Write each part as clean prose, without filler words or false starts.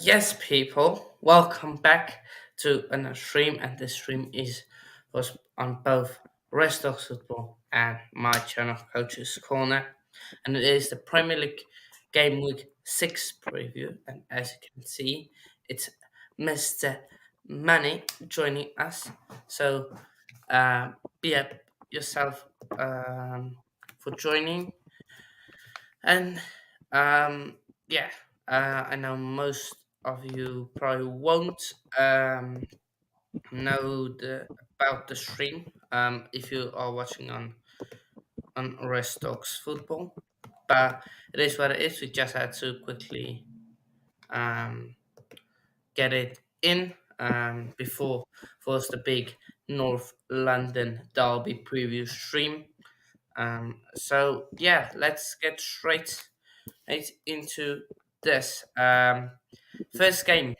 Yes, people, welcome back to another stream, and this stream was on both Restock Football and my channel, Coach's Corner, and it is the Premier League Game Week 6 preview. And as you can see, it's Mr. Manny joining us. So, be up yourself for joining, and um, yeah, I know most of you probably won't know about the stream if you are watching on Restock's Football, but it is what it is. We just had to quickly um, get it in before was the big North London Derby preview stream. So yeah, let's get straight into this. First game,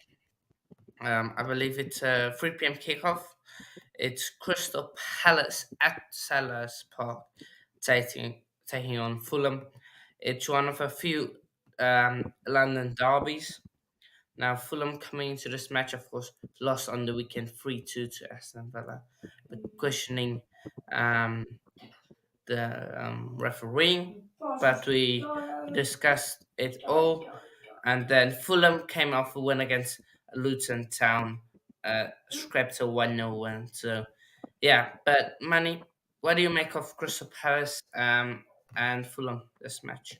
I believe it's a 3 p.m. kickoff. It's Crystal Palace at Sellers Park taking on Fulham. It's one of a few London derbies. Now, Fulham coming into this match, of course, lost on the weekend 3-2 to Aston Villa, but questioning um, the refereeing, but we discussed it all. And then Fulham came off a win against Luton Town, scraped a 1-0 win. So, yeah, but Manny, what do you make of Crystal Palace and Fulham this match?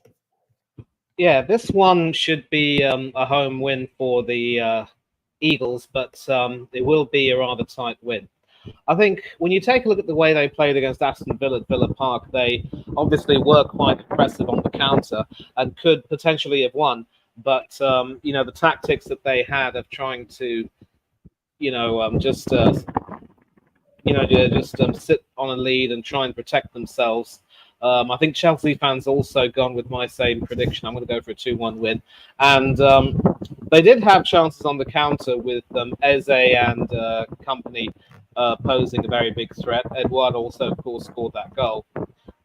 Yeah, this one should be a home win for the Eagles, but it will be a rather tight win. I think when you take a look at the way they played against Aston Villa at Villa Park, they obviously were quite aggressive on the counter and could potentially have won. But the tactics that they had of trying to, just sit on a lead and try and protect themselves. I think Chelsea fans also gone with my same prediction. I'm going to go for a 2-1 win. And they did have chances on the counter with Eze and company posing a very big threat. Edouard also, of course, scored that goal.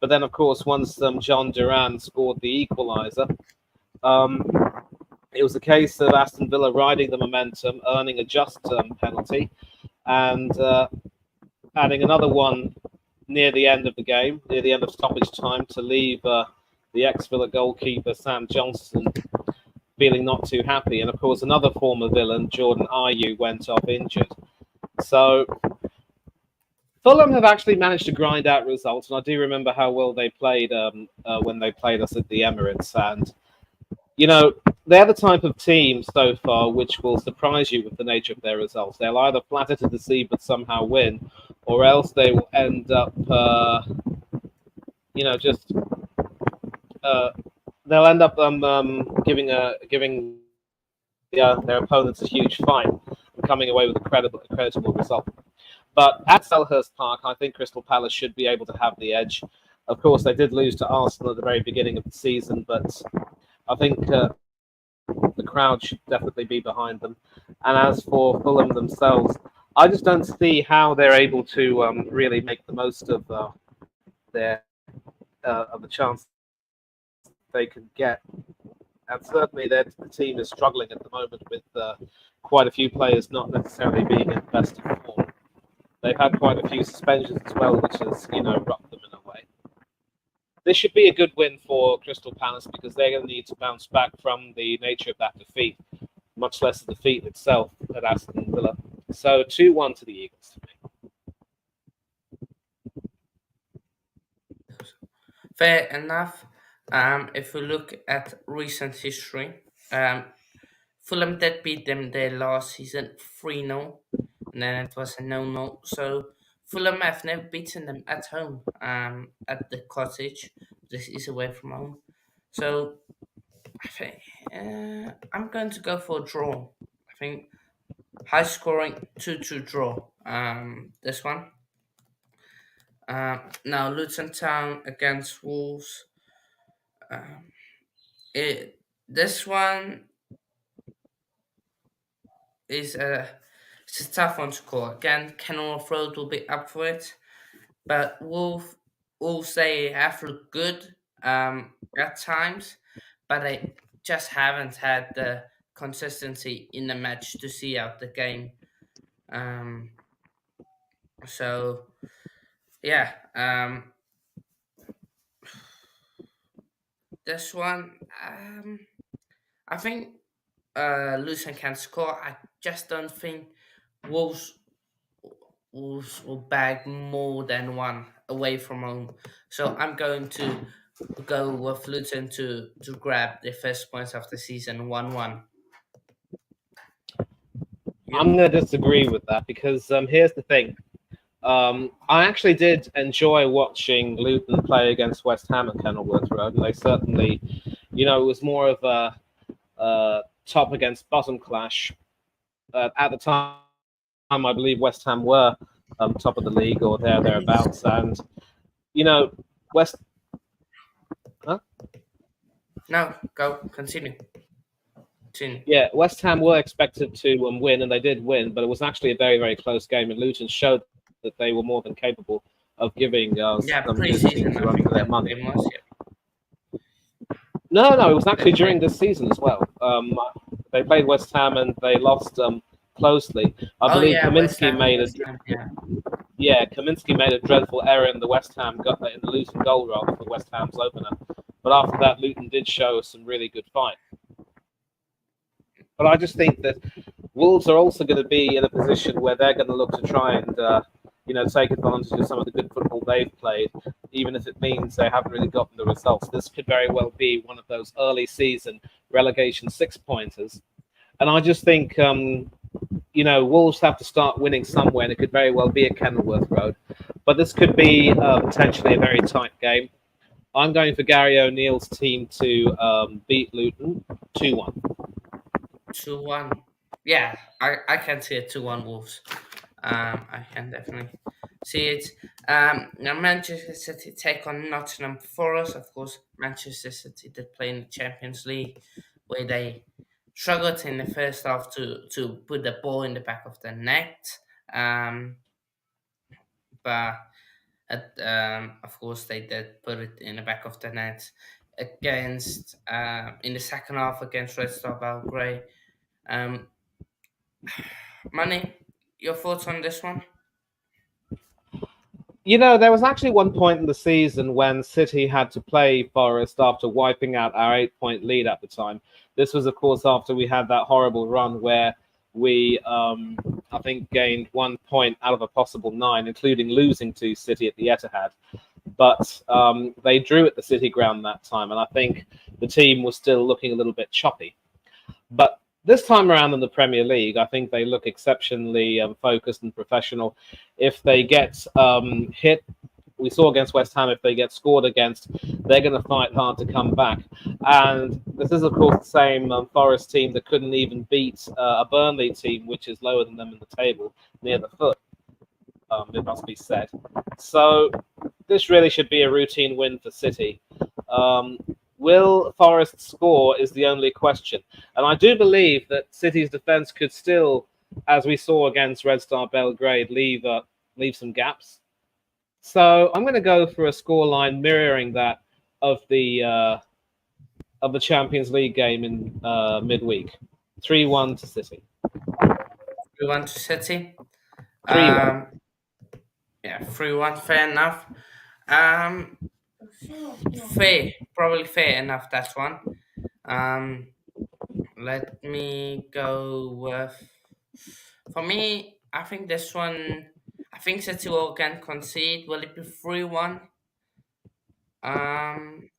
But then, of course, once John Duran scored the equaliser, um, it was a case of Aston Villa riding the momentum, earning a just penalty, and adding another one near the end of the game, near the end of stoppage time, to leave the ex-Villa goalkeeper Sam Johnson feeling not too happy. And of course, another former villain, Jordan Ayew, went off injured. So Fulham have actually managed to grind out results, and I do remember how well they played when they played us at the Emirates. And they're the type of team so far which will surprise you with the nature of their results. They'll either flatter to deceive but somehow win, or else they will end up, just they'll end up giving their opponents a huge fight and coming away with a creditable result. But at Selhurst Park, I think Crystal Palace should be able to have the edge. Of course, they did lose to Arsenal at the very beginning of the season, but I think the crowd should definitely be behind them. And as for Fulham themselves, I just don't see how they're able to really make the most of the chance they can get. And certainly, the team is struggling at the moment with quite a few players not necessarily being in the best of form. They've had quite a few suspensions as well, which has rocked them in a way. This should be a good win for Crystal Palace because they're going to need to bounce back from the nature of that defeat, much less the defeat itself at Aston Villa. So 2-1 to the Eagles for me. Fair enough. If we look at recent history, Fulham did beat them their last season 3-0, and then it was a 0-0. So Fulham have never beaten them at home at the cottage. This is away from home. So I think I'm going to go for a draw. I think high scoring 2-2 draw. This one. Now Luton Town against Wolves. Um, this one is it's a tough one to call. Again, Kenilworth Road will be up for it, but Wolves they have looked good at times, but they just haven't had the consistency in the match to see out the game. Um, so yeah, this one, I think Luton can score. I just don't think Wolves will bag more than one away from home. So I'm going to go with Luton to grab the first points of the season 1-1. I'm You? going to disagree with that because here's the thing. I actually did enjoy watching Luton play against West Ham at Kenilworth Road, and they certainly, it was more of a top against bottom clash. At the time, I believe West Ham were top of the league or thereabouts, and you know, West. Huh? No, go continue. Continue. Yeah, West Ham were expected to win, and they did win, but it was actually a very, very close game, and Luton showed that they were more than capable of giving Yeah, some good pre-season. teams a I run for think their that money. game was. Yeah, No, no, it was they actually during played. this season as well. They played West Ham and they lost closely. I Oh believe yeah, West Kaminsky Ham and made a West Ham. Yeah. Kaminsky made a dreadful error in the West Ham in the Luton goal rather for West Ham's opener. But after that, Luton did show some really good fight. But I just think that Wolves are also going to be in a position where they're going to look to try and take advantage of some of the good football they've played, even if it means they haven't really gotten the results. This could very well be one of those early season relegation 6 pointers, and I just think Wolves have to start winning somewhere, and it could very well be at Kenilworth Road. But this could be potentially a very tight game. I'm going for Gary O'Neill's team to beat Luton 2-1. 2-1. Yeah, I can see it 2-1 Wolves. I can definitely see it. Now Manchester City take on Nottingham Forest. Of course, Manchester City did play in the Champions League, where they struggled in the first half to put the ball in the back of the net. But of course, they did put it in the back of the net against in the second half against Red Star Belgrade. Um, Money, your thoughts on this one? There was actually one point in the season when City had to play Forest after wiping out our 8 point lead at the time. This was, of course, after we had that horrible run where we, I think, gained 1 point out of a possible 9, including losing to City at the Etihad. But they drew at the City ground that time, and I think the team was still looking a little bit choppy. But this time around in the Premier League, I think they look exceptionally focused and professional. If they get hit, we saw against West Ham, if they get scored against, they're going to fight hard to come back. And this is, of course, the same Forest team that couldn't even beat a Burnley team, which is lower than them in the table, near the foot, it must be said. So this really should be a routine win for City. Will Forest score is the only question. And I do believe that City's defence could still, as we saw against Red Star Belgrade, leave some gaps. So I'm going to go for a scoreline mirroring that of the Champions League game in midweek. 3-1 to City. 3-1 to City. 3-1. Yeah, 3-1, fair enough. Um, probably fair enough, that one. Um, Let me go with. For me, I think this one. I think City will can concede. Will it be 3-1? Um,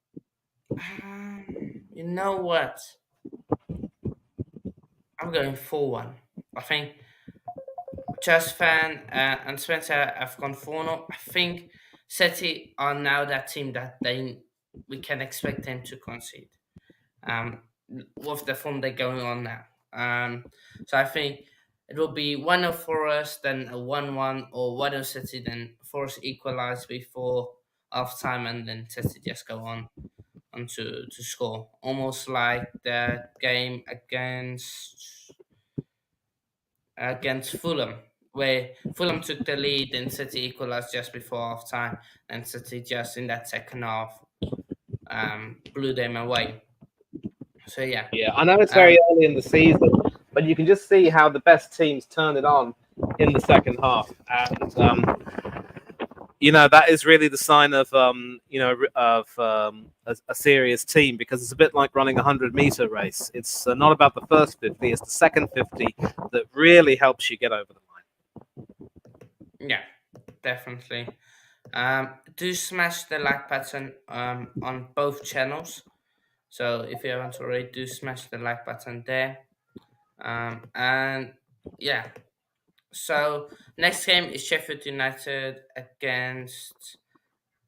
you know what? I'm going 4-1. I think Just Fan and Spencer have gone 4-0. I think City are now that team that we can expect them to concede. Um, with the form they're going on now. So I think it will be 1-0 for us, then a 1-1, or 1-0 City, then Forest equalize before half time, and then City just go on to score. Almost like the game against Fulham, where Fulham took the lead and City equalized just before half time, and City just in that second half blew them away. So yeah, Yeah, I know it's very um, early in the season, but you can just see how the best teams turn it on in the second half, and that is really the sign of a serious team, because it's a bit like running a 100-meter race. It's not about the first 50; it's the second 50 that really helps you get over the yeah, definitely. Do smash the like button on both channels. So if you haven't already, do smash the like button there. And yeah, so next game is Sheffield United against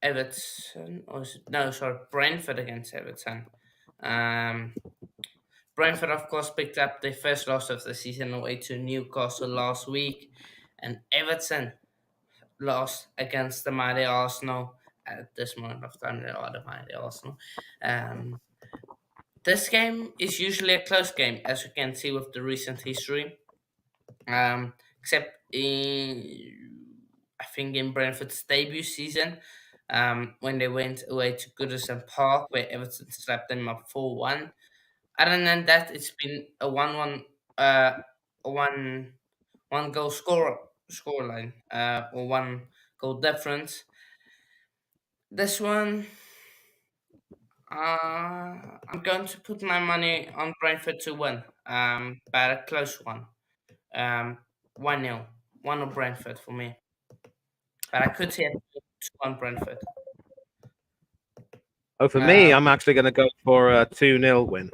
Everton, or no, sorry, Brentford against Everton. Um, Brentford, of course, picked up their first loss of the season away to Newcastle last week, and Everton lost against the mighty Arsenal. At this moment of time, they are the mighty Arsenal. Um, this game is usually a close game, as you can see with the recent history. Except I think in Brentford's debut season, when they went away to Goodison Park, where Everton slapped them up 4-1. Other than that, it's been a 1-1, a one goal scoreline, or one goal difference. This one, I'm going to put my money on Brentford to win, but a close one. 1-0, 1 of Brentford for me. But I could see it 2-1 Brentford. Oh, for me, Um, I'm actually going to go for a 2-0 win.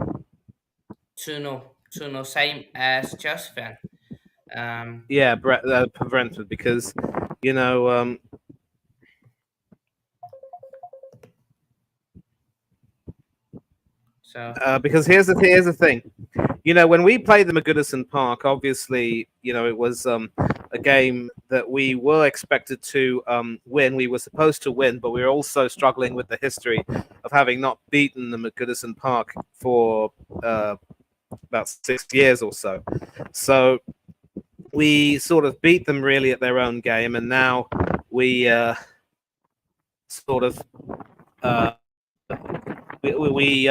2-0, 2-0, same as Chelsea fan. Um, Yeah, Brentford, because you know so because here's the thing. When we played them at Goodison Park, obviously, it was a game that we were expected to win. We were supposed to win, but we were also struggling with the history of having not beaten them at Goodison Park for about 6 years or so. So we sort of beat them really at their own game, and now we sort of uh, we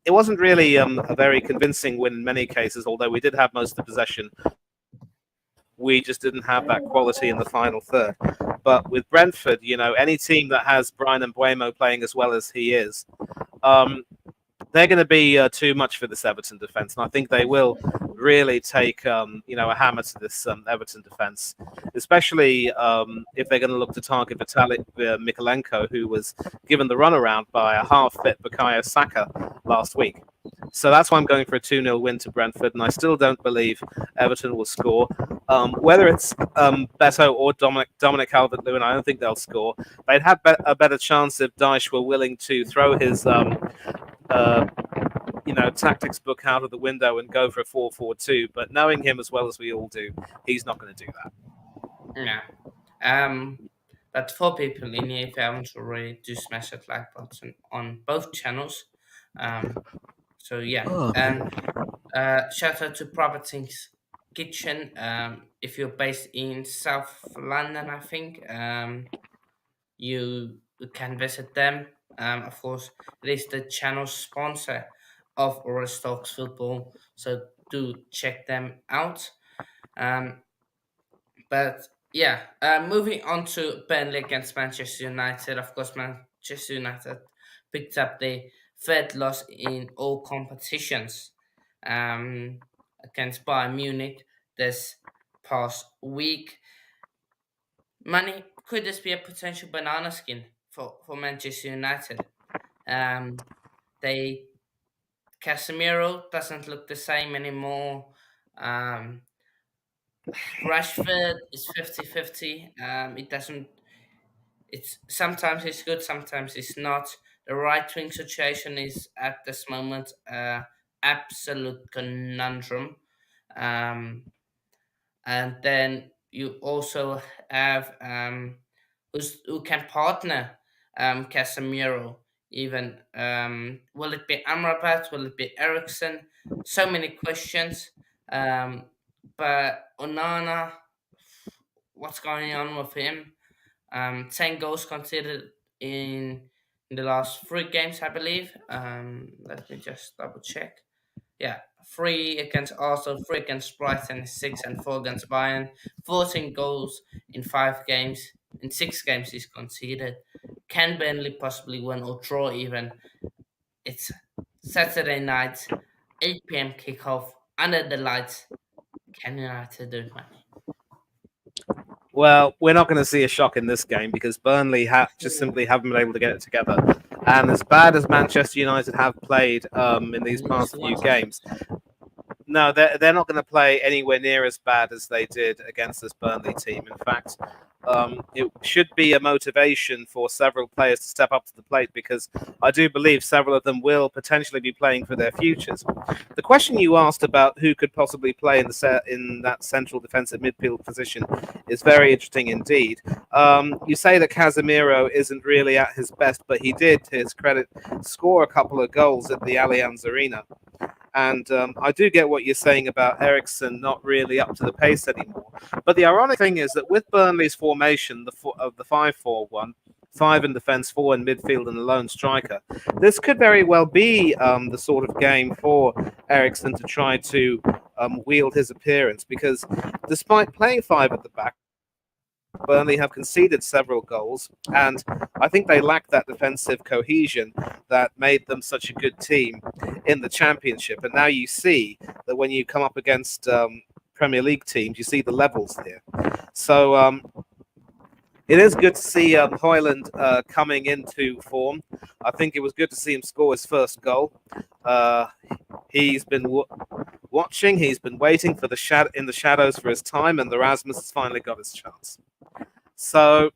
it wasn't really a very convincing win in many cases, although we did have most of the possession. We just didn't have that quality in the final third. But with Brentford, any team that has Brian and Buemo playing as well as he is, um, they're going to be too much for this Everton defense, and I think they will really take a hammer to this Everton defense, especially if they're going to look to target Vitalik Mikalenko, who was given the runaround by a half-fit Bukayo Saka last week. So that's why I'm going for a 2-0 win to Brentford, and I still don't believe Everton will score. Whether it's Beto or Dominic Calvert-Lewin, I don't think they'll score. They'd have a better chance if Dyche were willing to throw his uh, tactics book out of the window and go for a 4-4-2. But knowing him as well as we all do, he's not going to do that. yeah. Um, but for people in here, if you haven't already, do smash that like button on both channels. Um, so yeah, Oh. and shout out to Properties Kitchen. If you're based in South London, I think you can visit them. Of course, it is the channel sponsor of Oris Talks Football, so do check them out. Um, but yeah, moving on to Burnley against Manchester United. Of course, Manchester United picked up the third loss in all competitions against Bayern Munich this past week. Money, could this be a potential banana skin for Manchester United? Um, they Casemiro doesn't look the same anymore. Um, Rashford is 50-50. It doesn't. It's sometimes it's good, sometimes it's not. The right wing situation is at this moment absolute conundrum. Um, and then you also have who can partner Casemiro. Even will it be Amrabat? Will it be Ericsson? So many questions. Um, but Onana, what's going on with him? 10 goals considered in in the last three games, I believe. Let me just double check. Yeah, three against Arsenal, three against Brighton, six and four against Bayern. 14 goals in 5 games. In 6 games, he's conceded. Can Burnley possibly win or draw even? It's Saturday night, 8 p.m. kickoff, under the lights. Can United do it, man? Well, we're not going to see a shock in this game because Burnley just simply haven't been able to get it together. And as bad as Manchester United have played in these And it's past the few one season. games, no, they're not going to play anywhere near as bad as they did against this Burnley team. In fact, it should be a motivation for several players to step up to the plate because I do believe several of them will potentially be playing for their futures. The question you asked about who could possibly play in that central defensive midfield position is very interesting indeed. You say that Casemiro isn't really at his best, but he did, to his credit, score a couple of goals at the Allianz Arena. And I do get what you're saying about Ericsson not really up to the pace anymore. But the ironic thing is that with Burnley's formation of the 5-4-1, five in defence, four in midfield, and a lone striker, this could very well be the sort of game for Ericsson to try to wield his appearance. Because despite playing five at the back, Burnley have conceded several goals, and I think they lack that defensive cohesion that made them such a good team in the Championship. And now you see that when you come up against Premier League teams, you see the levels here. So it is good to see Højlund coming into form. I think it was good to see him score his first goal. He's been watching, he's been waiting for in the shadows for his time, and the Rasmus has finally got his chance. So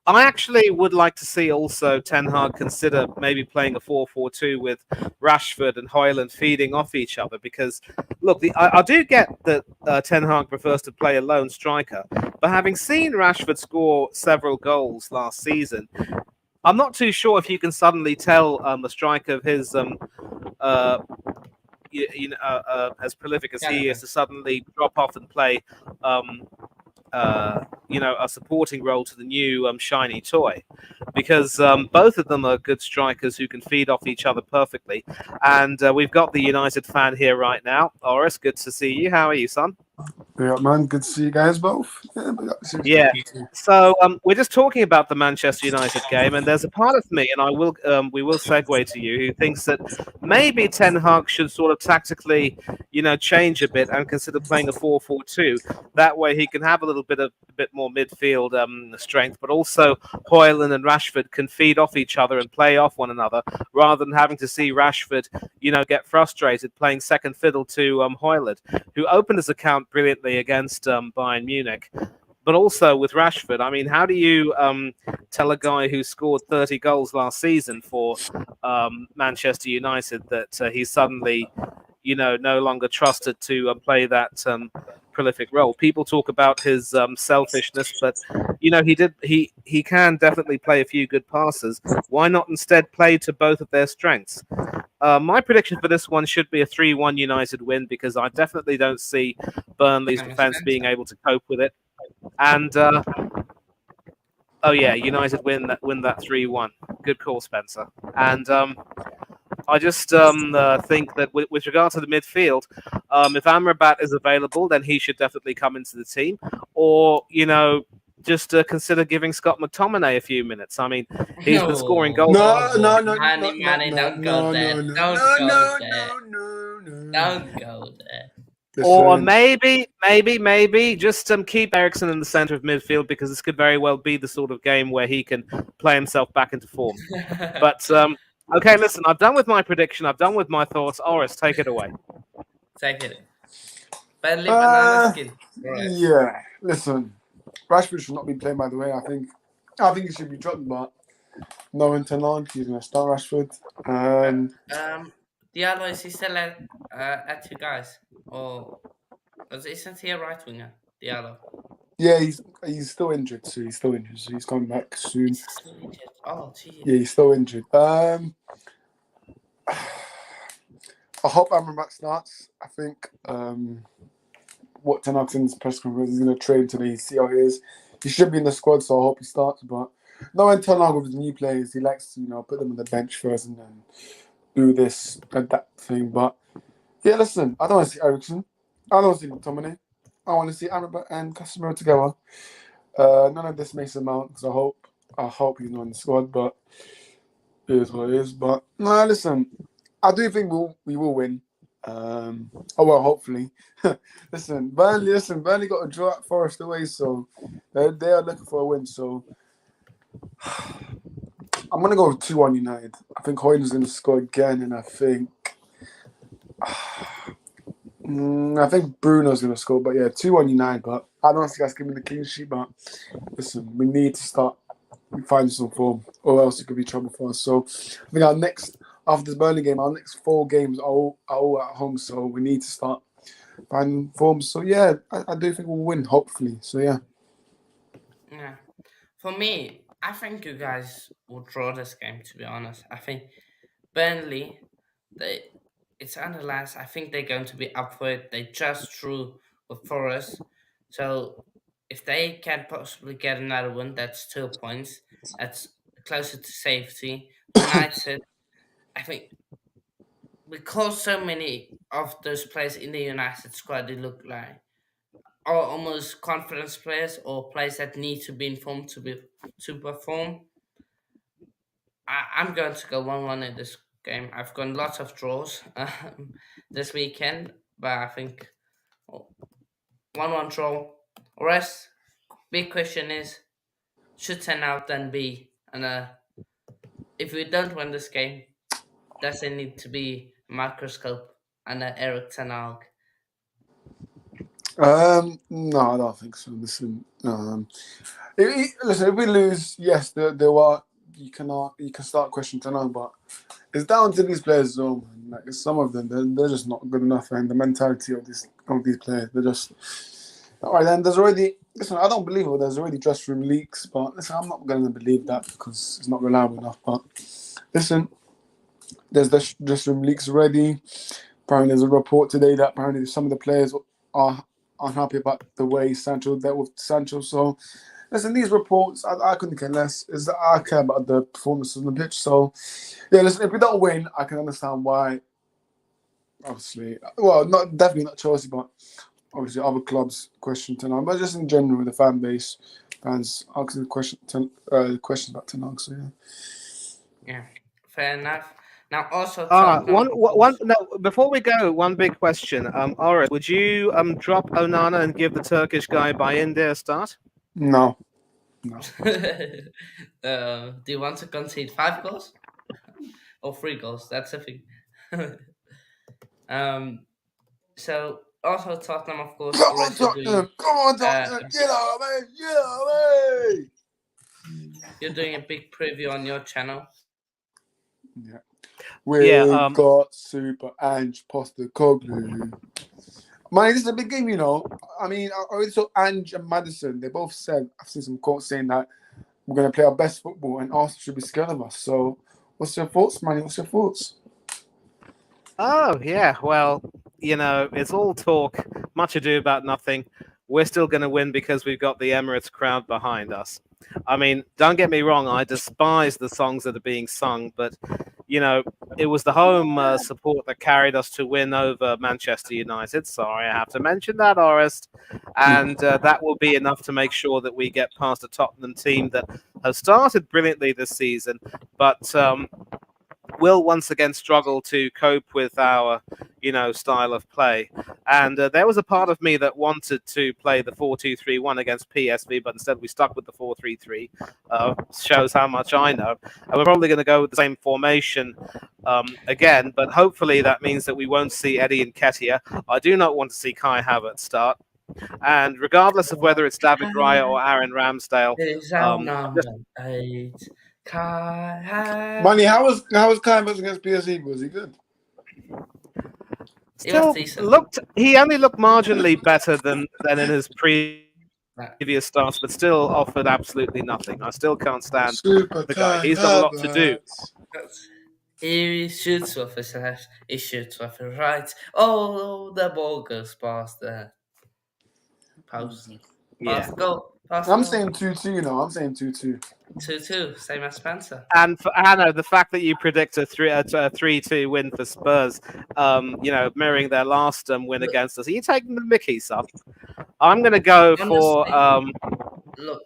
I actually would like to see also Ten Hag consider maybe playing a 4-4-2 with Rashford and Højlund feeding off each other because, look, I do get that Ten Hag prefers to play a lone striker, but having seen Rashford score several goals last season, I'm not too sure if you can suddenly tell a striker of his as prolific as he is Caliber. to suddenly drop off and play a supporting role to the new shiny toy, because both of them are good strikers who can feed off each other perfectly. And we've got the United fan here right now. Oris, good to see you. How are you, son? Yeah, man. Good to see you guys both. Yeah, but Yeah. So we're just talking about the Manchester United game, and there's a part of me, and we will segue to you, who thinks that maybe Ten Hag should sort of tactically, change a bit and consider playing a 4-4-2. That way, he can have a bit more midfield strength, but also Højlund and Rashford can feed off each other and play off one another, rather than having to see Rashford, get frustrated playing second fiddle to Højlund, who opened his account brilliantly against Bayern Munich. But also with Rashford, I mean, how do you tell a guy who scored 30 goals last season for Manchester United that he's suddenly, no longer trusted to play that prolific role? People talk about his selfishness, but he can definitely play a few good passes. Why not instead play to both of their strengths? My prediction for this one should be a 3-1 United win because I definitely don't see Burnley's defense being able to cope with it. And United win that 3-1. Good call, Spencer. And I just think that with regard to the midfield, if Amrabat is available, then he should definitely come into the team. Or just consider giving Scott McTominay a few minutes. I mean, he's been scoring No, goals. Manny, don't go there. Don't go there. Don't go there. Or Listen, maybe just keep Ericsson in the center of midfield because this could very well be the sort of game where he can play himself back into form. But okay, listen, I've done with my prediction. I've done with my thoughts. Oris, take it away. Take it. Badly banana skin. Right. yeah. Listen, Rashford should not be playing. By the way, I think he should be dropped, but no Ten Hag, he's gonna start Rashford. Diallo, is he still at you guys? Or isn't he a right winger? Diallo. Yeah, he's still injured, so he's coming back soon. Is he still injured? Oh, gee. Yeah, he's still injured. I hope Amrabat starts. I think what Ten Hag's in his press conference is going to train today, see how he is. He should be in the squad, so I hope he starts. But knowing Ten Hag with the new players, he likes to put them on the bench first and then do this adapt thing. But yeah, listen, I don't want to see Ericsson. I don't want to see McTominay. I want to see Amrabat and Casemiro together. None of this makes amount because I hope he's not in the squad, but it is what it is. But no, listen, I do think we will win. Oh well, hopefully. Burnley got a draw at Forest away, so they are looking for a win. So I'm gonna go with 2-1 United. I think Hoyland's gonna score again, and I think Bruno's gonna score. But yeah, 2-1 United. But I don't see us giving the clean sheet. But listen, we need to start finding some form, or else it could be trouble for us. So I think after this Burnley game, our next 4 games are all at home. So we need to start finding form. So yeah, I do think we'll win. Hopefully. So yeah. Yeah. For me, I think you guys will draw this game. To be honest, I think Burnley, they it's analyzed. I think they're going to be up for it. They just drew with Forest, so if they can possibly get another win, that's 2 points. That's closer to safety. United, I think, because so many of those players in the United squad, they look like are almost confidence players or players that need to be informed to perform. I'm going to go 1-1 in this game. I've got lots of draws this weekend, but I think 1-1 draw. Rest, big question is, should 10 out then be? And if we don't win this game, does it need to be a microscope and Eric Ten Hag? No, I don't think so. Listen, if we lose, yes, there are you can start questioning Tottenham, but it's down to these players as well, man. Like some of them, they're just not good enough, and the mentality of these players, they're just all right. Then there's already listen. I don't believe it. There's already dressing room leaks, but listen, I'm not going to believe that because it's not reliable enough. But listen, there's dressing room leaks already. Apparently, there's a report today that apparently some of the players are unhappy about the way Sancho dealt with Sancho. So, listen, these reports, I couldn't care less. Is that I care about the performance on the pitch. So, yeah, listen, if we don't win, I can understand why. Obviously, well, not definitely not Chelsea, but obviously other clubs question tonight. But just in general, the fan base, fans asking questions about tonight. So yeah. Yeah, fair enough. Now, also One, Tottenham, of one. course. No, before we go, one big question. Oris, would you drop Onana and give the Turkish guy by India a start? No, no. Do you want to concede 5 goals or 3 goals? That's the thing. um, so also Tottenham, of course, Come on, already doing Tottenham! Come on, uh, Tottenham! Get out, man! Get out, man! you're doing a big preview on your channel. Yeah. Yeah. We've got Super Ange Postecoglou. Man, this is a big game, I mean, I already saw Ange and Madison. They both said, I've seen some quotes saying that we're going to play our best football and Arsenal should be scared of us. So, what's your thoughts, Manny? What's your thoughts? Oh, yeah. Well, it's all talk, much ado about nothing. We're still going to win because we've got the Emirates crowd behind us. I mean, don't get me wrong, I despise the songs that are being sung, but, it was the home support that carried us to win over Manchester United. Sorry, I have to mention that, Orest. And that will be enough to make sure that we get past a Tottenham team that has started brilliantly this season, but will once again struggle to cope with our, style of play. And there was a part of me that wanted to play the 4-2-3-1 against PSV, but instead we stuck with the 4-3-3. Shows how much I know. And we're probably going to go with the same formation again, but hopefully that means that we won't see Eddie Nketiah. I do not want to see Kai Havertz start. And regardless of whether it's David Raya or Aaron Ramsdale, It is our I'm number just 8. Kai. Manny, how was Kai Havertz against PSG? Was he good? It was still decent. looked. He only looked marginally better than in his previous Right. starts, but still offered absolutely nothing. I still can't stand Super the guy. Kai He's got a lot to do. Havertz. He shoots with his left, he shoots with his right. Oh, the ball goes past the post. Yeah. Past the goal. I'm Arsenal saying 2-2. I'm saying 2-2. 2-2, same as Spencer. And for Anna, the fact that you predict a 3-2 win for Spurs, mirroring their last win Look, against us, are you taking the Mickey, son? I'm going to go for honestly, look,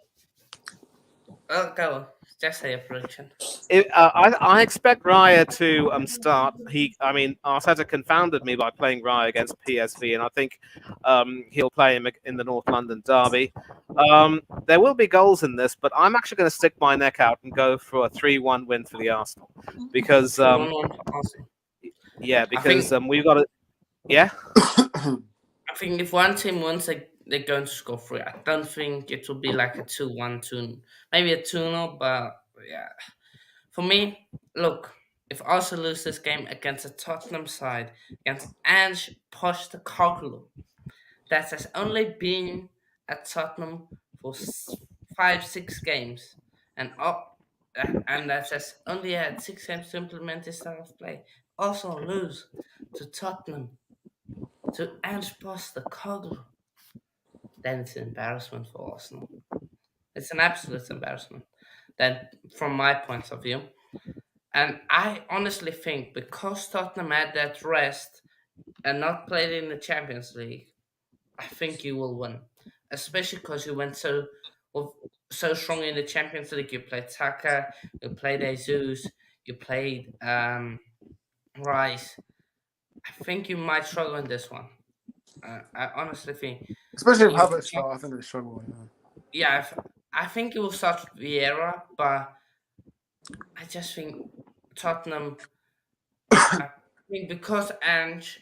go on. Just say a prediction. I expect Raya to start. Arteta confounded me by playing Raya against PSV, and I think he'll play him in the North London derby. There will be goals in this, but I'm actually going to stick my neck out and go for a 3-1 win for the Arsenal because 3-1 for Arsenal. yeah, I because think we've got to yeah. I think if one team wins, they're going to score three. I don't think it will be like a 2-1, 2, maybe a 2-0, but yeah. For me, look, if Arsenal lose this game against a Tottenham side, against Ange Postecoglou, that has only been at Tottenham for 5, 6 games, and and that has only had 6 games to implement his style of play. Also lose to Tottenham, to Ange Postecoglou, then it's an embarrassment for Arsenal. It's an absolute embarrassment. Then, from my point of view, and I honestly think because Tottenham had that rest and not played in the Champions League, I think you will win. Especially because you went well, so strong in the Champions League. You played Saka, you played Jesus, you played Rice. I think you might struggle in this one. I honestly think. Especially if You, Havertz start, I think they struggle. yeah, I think it will start with Vieira, but I just think Tottenham. I think because Ange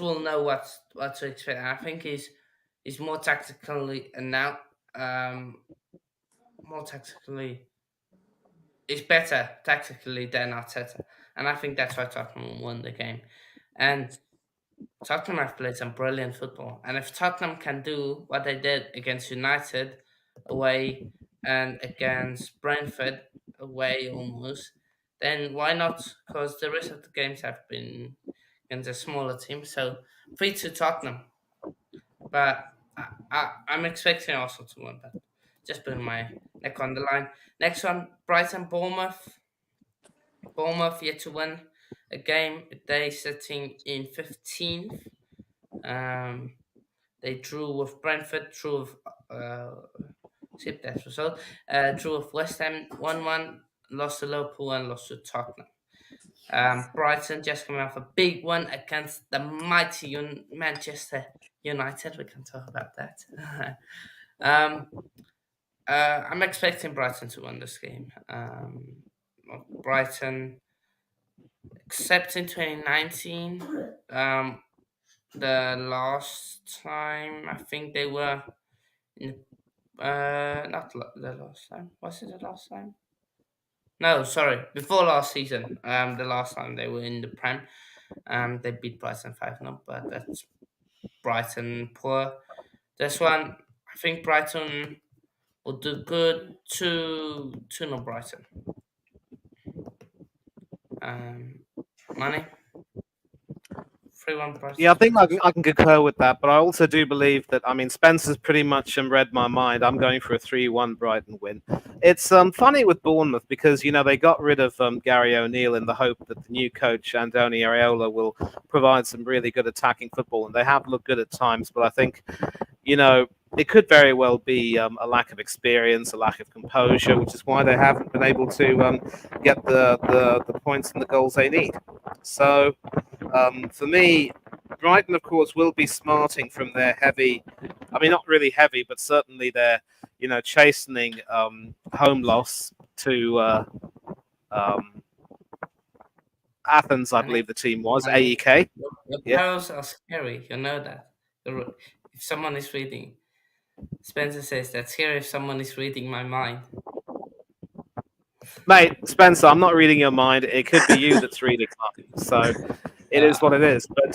will know what to expect. I think he's more tactically and now more tactically is better tactically than Arteta, and I think that's why Tottenham won the game. And Tottenham have played some brilliant football, and if Tottenham can do what they did against United away and against Brentford away almost, then why not? Because the rest of the games have been against a smaller team. So 3-2 Tottenham, but I'm expecting also to win, but just putting my neck on the line. Next one, Brighton Bournemouth. Bournemouth yet to win a game. They sitting in 15th. Um, they drew with Brentford, drew with skip that result. Drew with West Ham 1-1, lost to Liverpool and lost to Tottenham. Brighton just coming off a big one against the mighty Manchester United. We can talk about that. um, I'm expecting Brighton to win this game. Brighton, except in 2019, the last time I think they were in not the last time. Was it the last time? No, sorry, before last season. The last time they were in the Prem, they beat Brighton 5-0, but that's Brighton poor. This one, I think Brighton will do good. 2-0 Brighton. Um, Money 3-1 Brighton. Yeah, I think I can concur with that, but I also do believe that, Spencer's pretty much read my mind. I'm going for a 3-1 Brighton win. It's funny with Bournemouth because, they got rid of Gary O'Neill in the hope that the new coach, Andoni Areola, will provide some really good attacking football, and they have looked good at times, but I think, it could very well be a lack of experience, a lack of composure, which is why they haven't been able to get the points and the goals they need. So, for me, Brighton, of course, will be smarting from their heavy, not really heavy, but certainly their, chastening home loss to Athens, I believe the team was, Money. AEK. Your Yeah. parents are scary. You know that. If someone is reading, Spencer says that's scary if someone is reading my mind. Mate, Spencer, I'm not reading your mind. It could be you that's reading mine. So it is what it is. But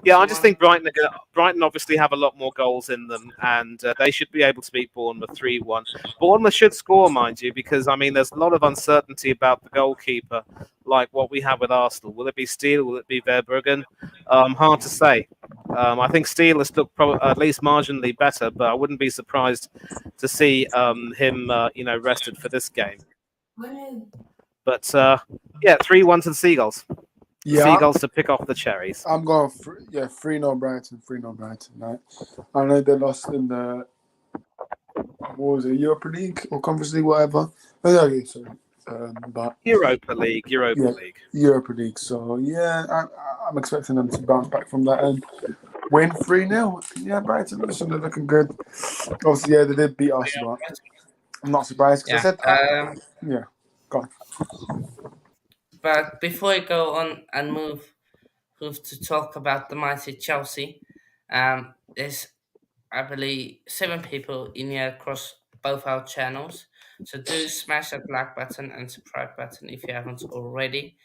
Yeah, I two just one. think Brighton obviously have a lot more goals in them, and they should be able to beat Bournemouth 3-1. Bournemouth should score, mind you, because I mean, there's a lot of uncertainty about the goalkeeper, like what we have with Arsenal. Will it be Steele? Will it be Verbruggen? Hard to say. I think Steele has looked at least marginally better, but I wouldn't be surprised to see him, rested for this game. But yeah, 3-1 to the Seagulls. The Yeah, Seagulls to pick off the cherries. I'm going for, yeah, 3-0 Brighton, 3-0 Brighton. Like, I know they lost in the, what was it, Europa League or Conference League, whatever. Oh, okay, sorry. But Europa League, Europa yeah, League. Europa League. So yeah, I'm expecting them to bounce back from that and win 3-0. Yeah, Brighton, listen, they're looking good. Obviously, yeah, they did beat us, but I'm not surprised because Yeah. I said, yeah, go on. But before I go on and move to talk about the mighty Chelsea, there's I believe 7 people in here across both our channels. So do smash that like button and subscribe button if you haven't already.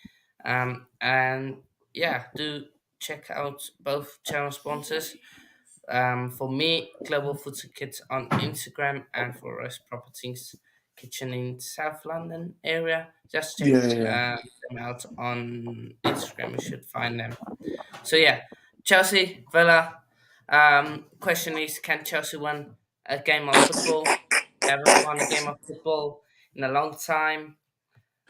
And yeah, do check out both channel sponsors. For me, Global Foods and Kids on Instagram, and for us, Properties Kitchen in South London area. Just check Yeah, yeah, yeah. them out on Instagram. You should find them. So yeah, Chelsea, Villa. Question is, can Chelsea win a game of football? We haven't won a game of football in a long time.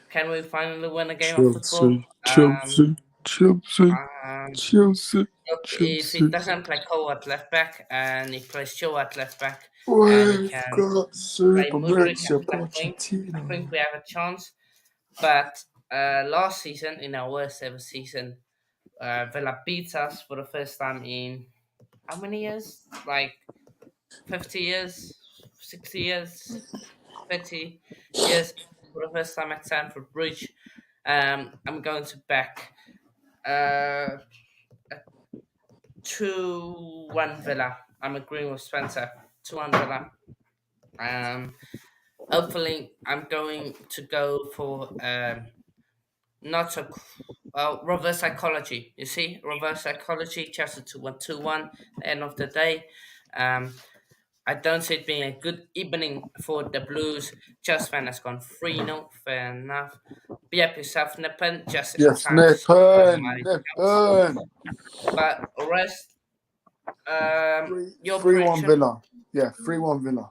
Can we finally win a game of football? Chelsea, Chelsea, Chelsea, Um, Chelsea, Look, if he Chelsea. doesn't play Cole at left back and he plays Joe at left back and he We've can got play Super Mudrik Mauricio at left wing, I Pochettino. think we have a chance. But last season, in our worst ever season, Villa beat us for the first time in how many years? Like 50 years, 60 years, 30 years for the first time at Stamford Bridge. I'm going to back uh, 2-1 Villa. I'm agreeing with Spencer. 2-1 Villa. Um, Hopefully, I'm going to go for not a reverse psychology. You see, reverse psychology. Chelsea 2-1, 2-1. End of the day. Um, I don't see it being a good evening for the Blues. Chelsea fan has gone 3-0. Fair enough. Be up yourself, Nippon, just in Yes, time to see the Nippon, mighty Chelsea. Nippon. But rest, 3 your 3-1 prediction. Villa. Yeah, 3-1 Villa.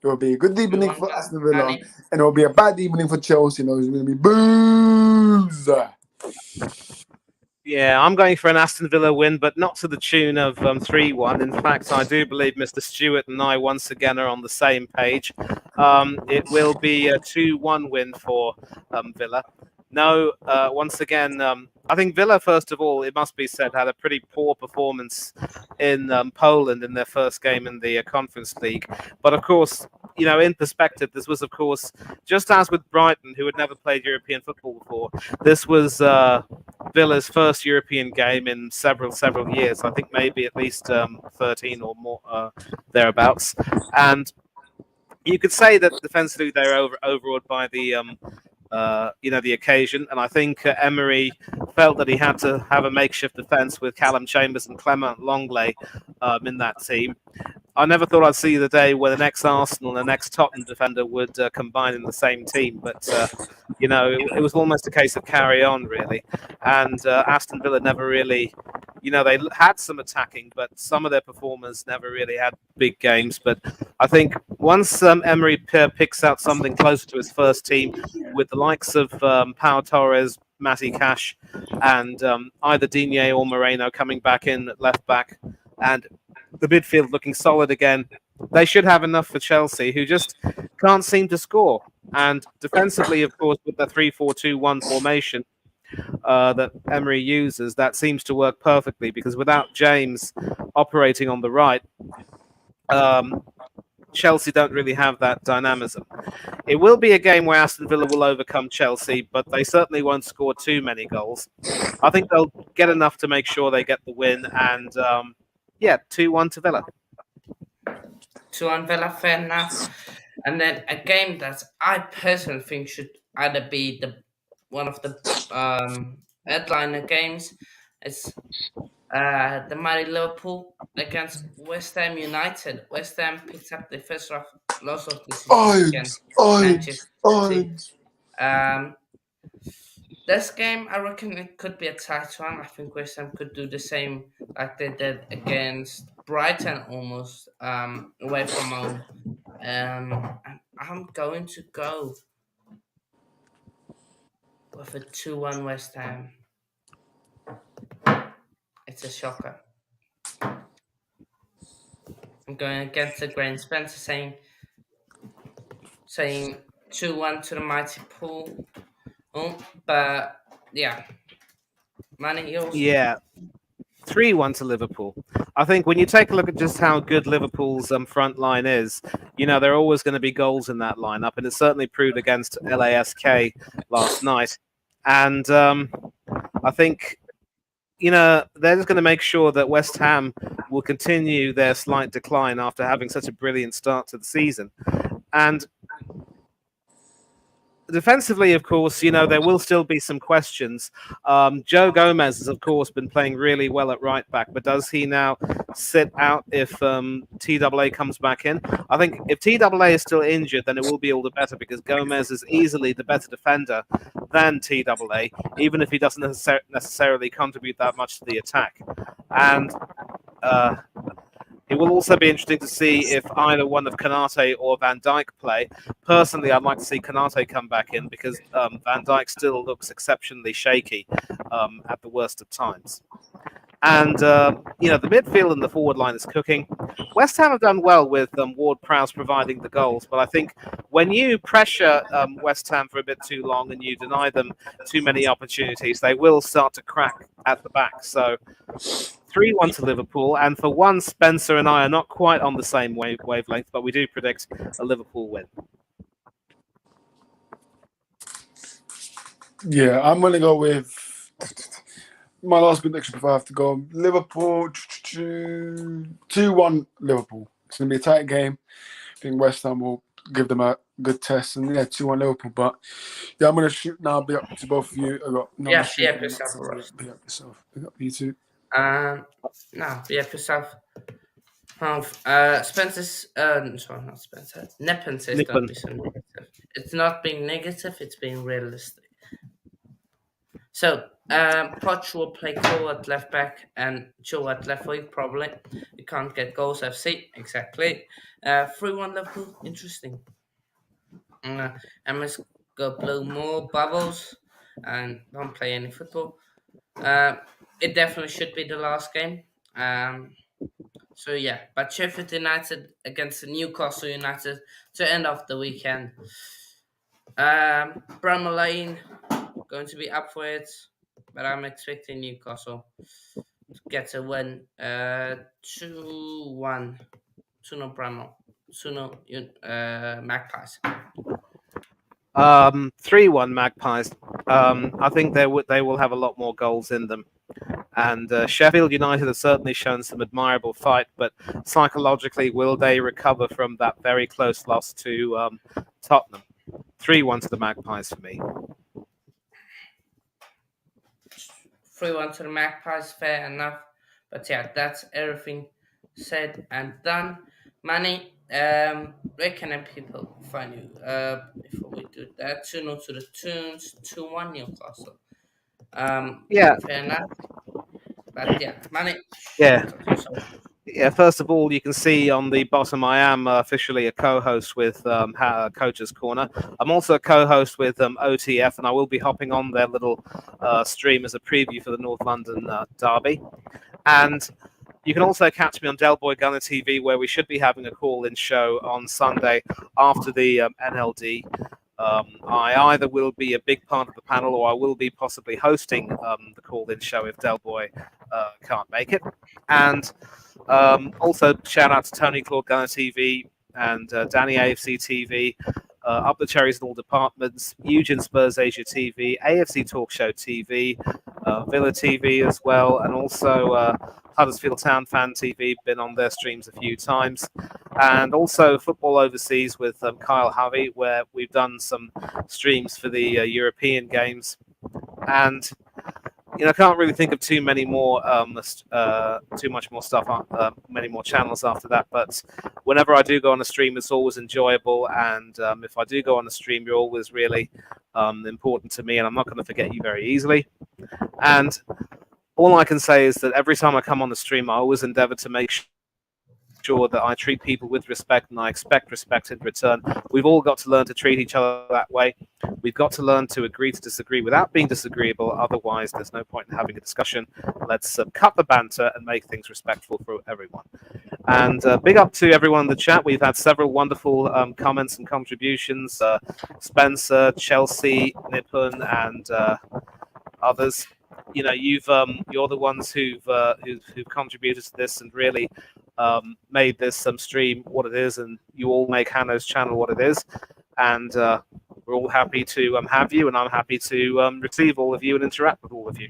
It will be a good evening 3-1 for Villa. Aston Villa, Annie. and it will be a bad evening for Chelsea. You know, it's going to be booze. Yeah, I'm going for an Aston Villa win, but not to the tune of 3-1. In fact, I do believe Mr. Stewart and I once again are on the same page. It will be a 2-1 win for Villa. No, once again, I think Villa, first of all, it must be said, had a pretty poor performance in Poland in their first game in the Conference League. But of course, in perspective, this was, of course, just as with Brighton, who had never played European football before, this was Villa's first European game in several years. I think maybe at least 13 or more thereabouts. And you could say that defensively they were overawed by the occasion. And I think Emery felt that he had to have a makeshift defence with Callum Chambers and Clement Longley in that team. I never thought I'd see the day where the next Arsenal and the next Tottenham defender would combine in the same team. But, it was almost a case of carry on, really. And Aston Villa never really, they had some attacking, but some of their performers never really had big games. But I think once Emery picks out something closer to his first team with the likes of Pau Torres, Matty Cash, and either Digne or Moreno coming back in at left back, and the midfield looking solid again, they should have enough for Chelsea, who just can't seem to score. And defensively, of course, with the 3-4-2-1 formation that Emery uses, that seems to work perfectly because without James operating on the right, Chelsea don't really have that dynamism. It will be a game where Aston Villa will overcome Chelsea, but they certainly won't score too many goals. I think they'll get enough to make sure they get the win, and 2-1 to Villa. 2-1 Villa, fair enough. And then a game that I personally think should either be the one of the headliner games. It's the mighty Liverpool against West Ham United. West Ham picked up the first loss of the season against Irons, irons, Manchester City. irons. Um, this game, I reckon it could be a tight one. I think West Ham could do the same like they did against Brighton almost away from home. I'm going to go with a 2-1 West Ham. It's a shocker. I'm going against the grain. Spencer saying 2-1 to the mighty pool. Oh, but yeah, Manny, yours. Yeah, 3-1 to Liverpool. I think when you take a look at just how good Liverpool's front line is, there are always going to be goals in that lineup, and it certainly proved against LASK last night. And I think, they're just going to make sure that West Ham will continue their slight decline after having such a brilliant start to the season. And defensively, of course, there will still be some questions. Joe Gomez has, of course, been playing really well at right back, but does he now sit out if TAA comes back in? I think if TAA is still injured, then it will be all the better because Gomez is easily the better defender than TAA, even if he doesn't necessarily contribute that much to the attack. And it will also be interesting to see if either one of Kanate or Van Dijk play. Personally, I'd like to see Kanate come back in because Van Dijk still looks exceptionally shaky at the worst of times. And, the midfield and the forward line is cooking. West Ham have done well with Ward-Prowse providing the goals, but I think when you pressure West Ham for a bit too long and you deny them too many opportunities, they will start to crack at the back. So 3-1 to Liverpool, and for once, Spencer and I are not quite on the same wavelength, but we do predict a Liverpool win. Yeah, I'm going to go with my last prediction before I have to go. Liverpool, 2-1 Liverpool. It's going to be a tight game. I think West Ham will give them a good test. And 2-1 Liverpool. But yeah, I'm going to shoot now. Be up to both of you. I got no Yeah, be up yourself, Ross. Be up yourself. Be up you two. No, be up yourself. Spencer's, sorry, not Spencer. Nippon says don't be so negative. It's not being negative, it's being realistic. So, Poch will play Cole at left back and Joe at left wing, probably. You can't get goals, FC, exactly. 3-1 Liverpool, interesting. I must go blow more bubbles and don't play any football. It definitely should be the last game. So yeah, but Sheffield United against Newcastle United to end off the weekend. Bramall Lane going to be up for it, but I'm expecting Newcastle to get a win. 2-1. 2-0 Bramall. 2-0 Magpies. 3-1 Magpies. I think they will have a lot more goals in them. And Sheffield United have certainly shown some admirable fight, but psychologically, will they recover from that very close loss to Tottenham? 3-1 to the Magpies for me. 3-1 to the Magpies, fair enough. But yeah, that's everything said and done. Manny, where can people find you? Before we do that, 2-0 to the Tunes, 2-1 Newcastle. Yeah. Fair enough. But yeah, Manny. Yeah. Yeah, first of all, you can see on the bottom I am officially a co-host with Coach's Corner. I'm also a co-host with OTF, and I will be hopping on their little stream as a preview for the North London derby. And you can also catch me on Del Boy Gunner TV, where we should be having a call-in show on Sunday after the NLD. I either will be a big part of the panel or I will be possibly hosting the call-in show if Del Boy can't make it. And also shout out to Tony Claude Gunner TV and Danny AFC TV, Up the Cherries in all departments, Eugene Spurs Asia TV, AFC Talk Show TV, Villa TV as well, and also Huddersfield Town Fan TV, been on their streams a few times, and also Football Overseas with Kyle Harvey, where we've done some streams for the European games. And I can't really think of too many more, too much more stuff, many more channels after that. But whenever I do go on a stream, it's always enjoyable. And if I do go on a stream, you're always really important to me, and I'm not going to forget you very easily. And all I can say is that every time I come on the stream, I always endeavor to make sure that I treat people with respect and I expect respect in return. We've all got to learn to treat each other that way. We've got to learn to agree to disagree without being disagreeable. Otherwise, there's no point in having a discussion. Let's cut the banter and make things respectful for everyone. And big up to everyone in the chat. We've had several wonderful comments and contributions. Spencer, Chelsea, Nippon, and others. You're the ones who've contributed to this and really made this stream what it is, and you all make Hanno's channel what it is. And we're all happy to have you, and I'm happy to receive all of you and interact with all of you.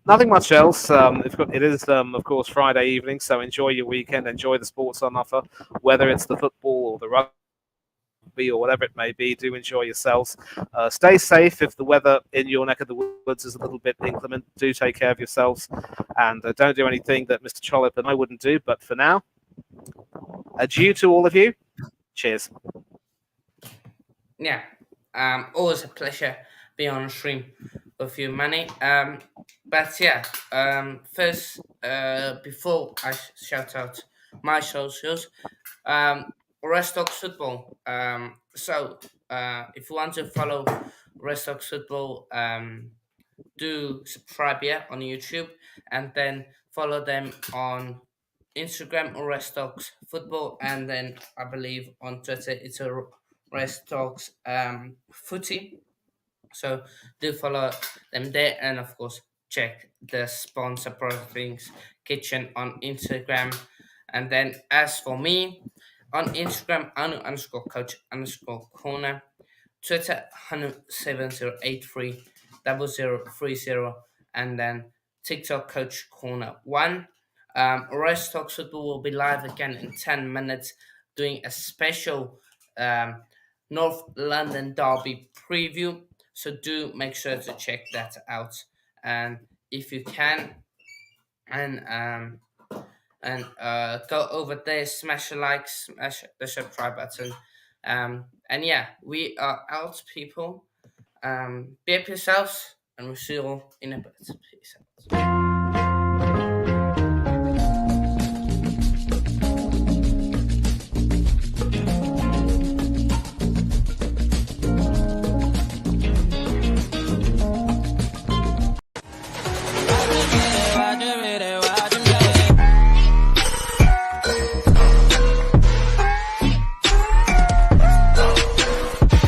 Nothing much else. It is, of course, Friday evening, so enjoy your weekend, enjoy the sports on offer, whether it's the football or the rugby or whatever it may be. Do enjoy yourselves. Stay safe. If the weather in your neck of the woods is a little bit inclement, do take care of yourselves, and don't do anything that Mr. Trollope and I wouldn't do. But for now, adieu to all of you. Cheers. Yeah, always a pleasure being on stream with you, Manny. But yeah, first, before I shout out my socials, Restock Football. If you want to follow Restock Football, do subscribe here on YouTube, and then follow them on Instagram or Restock's Football, and then I believe on Twitter it's a Restock's Footy. So do follow them there, and of course check the sponsor Product Things Kitchen on Instagram. And then as for me, on Instagram, Anu underscore coach underscore corner, Twitter Hanu 7083 0030, and then TikTok Coach Corner 1. Rest Talks Football will be live again in 10 minutes, doing a special um, North London Derby preview. So do make sure to check that out. And if you can, and go over there, smash a like, smash the subscribe button. And yeah, we are out, people. Be up yourselves, and we'll see you all in a bit. Peace out.